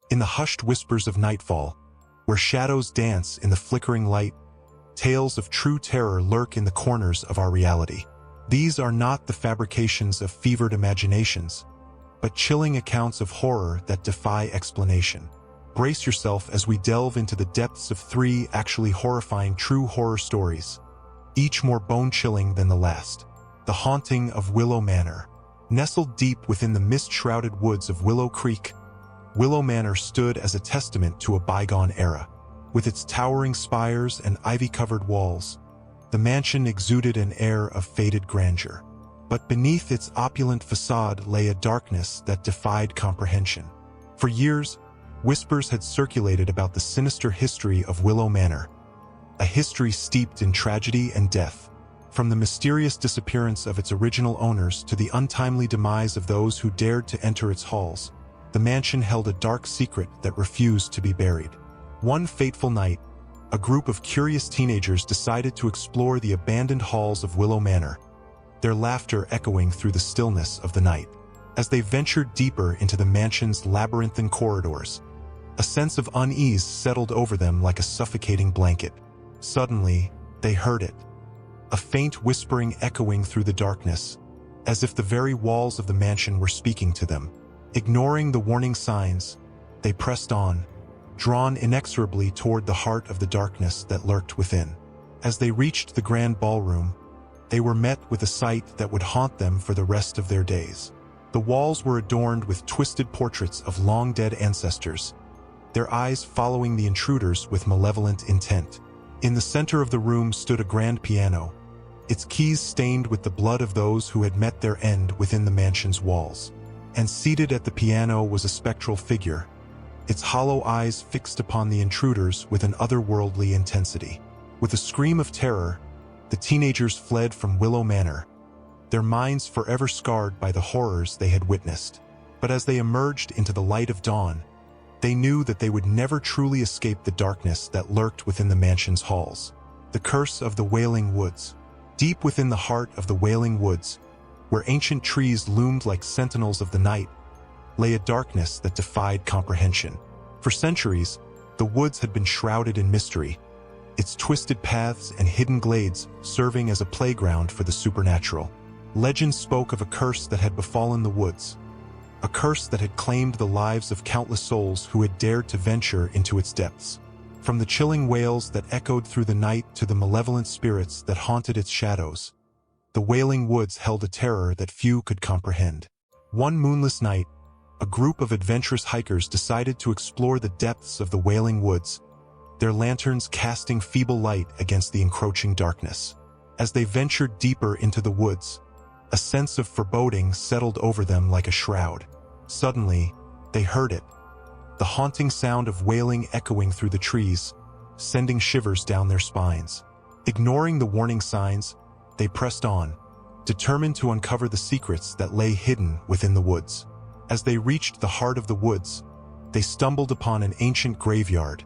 In the hushed whispers of nightfall, where shadows dance in the flickering light, tales of true terror lurk in the corners of our reality. These are not the fabrications of fevered imaginations, but chilling accounts of horror that defy explanation. Brace yourself as we delve into the depths of 3 actually horrifying true horror stories, each more bone-chilling than the last. The Haunting of Willow Manor. Nestled deep within the mist-shrouded woods of Willow Creek, Willow Manor stood as a testament to a bygone era. With its towering spires and ivy-covered walls, the mansion exuded an air of faded grandeur. But beneath its opulent facade lay a darkness that defied comprehension. For years, whispers had circulated about the sinister history of Willow Manor, a history steeped in tragedy and death. From the mysterious disappearance of its original owners to the untimely demise of those who dared to enter its halls, the mansion held a dark secret that refused to be buried. One fateful night, a group of curious teenagers decided to explore the abandoned halls of Willow Manor, their laughter echoing through the stillness of the night. As they ventured deeper into the mansion's labyrinthine corridors, a sense of unease settled over them like a suffocating blanket. Suddenly, they heard it. A faint whispering echoing through the darkness, as if the very walls of the mansion were speaking to them. Ignoring the warning signs, they pressed on, drawn inexorably toward the heart of the darkness that lurked within. As they reached the grand ballroom, they were met with a sight that would haunt them for the rest of their days. The walls were adorned with twisted portraits of long-dead ancestors, their eyes following the intruders with malevolent intent. In the center of the room stood a grand piano, its keys stained with the blood of those who had met their end within the mansion's walls. And seated at the piano was a spectral figure, its hollow eyes fixed upon the intruders with an otherworldly intensity. With a scream of terror, the teenagers fled from Willow Manor, their minds forever scarred by the horrors they had witnessed. But as they emerged into the light of dawn, they knew that they would never truly escape the darkness that lurked within the mansion's halls. The curse of the Wailing Woods. Deep within the heart of the Wailing Woods, where ancient trees loomed like sentinels of the night, lay a darkness that defied comprehension. For centuries, the woods had been shrouded in mystery, its twisted paths and hidden glades serving as a playground for the supernatural. Legend spoke of a curse that had befallen the woods, a curse that had claimed the lives of countless souls who had dared to venture into its depths. From the chilling wails that echoed through the night to the malevolent spirits that haunted its shadows, the Wailing Woods held a terror that few could comprehend. One moonless night, a group of adventurous hikers decided to explore the depths of the Wailing Woods, their lanterns casting feeble light against the encroaching darkness. As they ventured deeper into the woods, a sense of foreboding settled over them like a shroud. Suddenly, they heard it, the haunting sound of wailing echoing through the trees, sending shivers down their spines. Ignoring the warning signs, they pressed on, determined to uncover the secrets that lay hidden within the woods. As they reached the heart of the woods, they stumbled upon an ancient graveyard,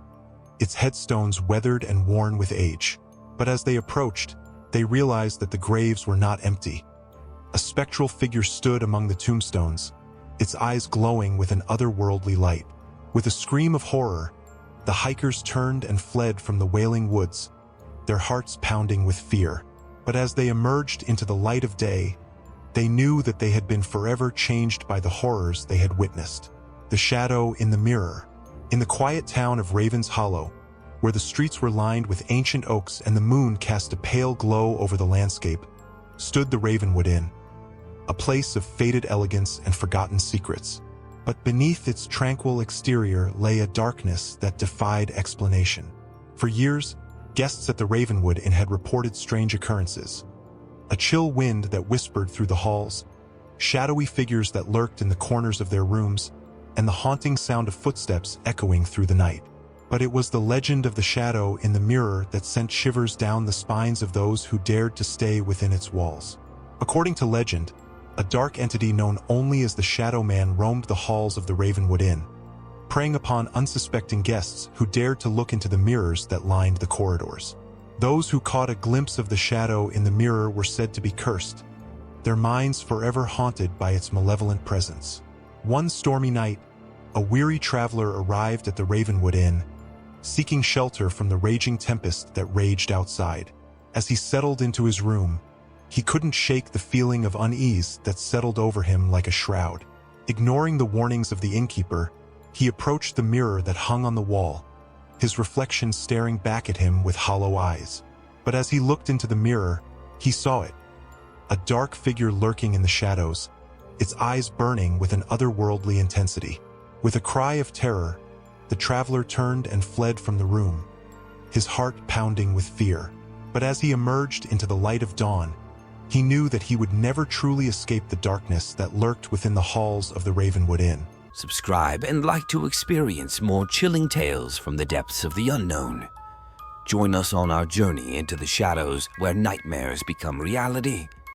its headstones weathered and worn with age. But as they approached, they realized that the graves were not empty. A spectral figure stood among the tombstones, its eyes glowing with an otherworldly light. With a scream of horror, the hikers turned and fled from the Wailing Woods, their hearts pounding with fear. But as they emerged into the light of day, they knew that they had been forever changed by the horrors they had witnessed. The shadow in the mirror. In the quiet town of Raven's Hollow, where the streets were lined with ancient oaks and the moon cast a pale glow over the landscape, stood the Ravenwood Inn, a place of faded elegance and forgotten secrets. But beneath its tranquil exterior lay a darkness that defied explanation. For years, guests at the Ravenwood Inn had reported strange occurrences. A chill wind that whispered through the halls, shadowy figures that lurked in the corners of their rooms, and the haunting sound of footsteps echoing through the night. But it was the legend of the shadow in the mirror that sent shivers down the spines of those who dared to stay within its walls. According to legend, a dark entity known only as the Shadow Man roamed the halls of the Ravenwood Inn, preying upon unsuspecting guests who dared to look into the mirrors that lined the corridors. Those who caught a glimpse of the shadow in the mirror were said to be cursed, their minds forever haunted by its malevolent presence. One stormy night, A weary traveler arrived at the Ravenwood Inn, seeking shelter from the raging tempest that raged outside. As he settled into his room, he couldn't shake the feeling of unease that settled over him like a shroud. Ignoring the warnings of the innkeeper, he approached the mirror that hung on the wall, his reflection staring back at him with hollow eyes. But as he looked into the mirror, he saw it, a dark figure lurking in the shadows, its eyes burning with an otherworldly intensity. With a cry of terror, the traveler turned and fled from the room, his heart pounding with fear. But as he emerged into the light of dawn, he knew that he would never truly escape the darkness that lurked within the halls of the Ravenwood Inn. Subscribe and like to experience more chilling tales from the depths of the unknown. Join us on our journey into the shadows where nightmares become reality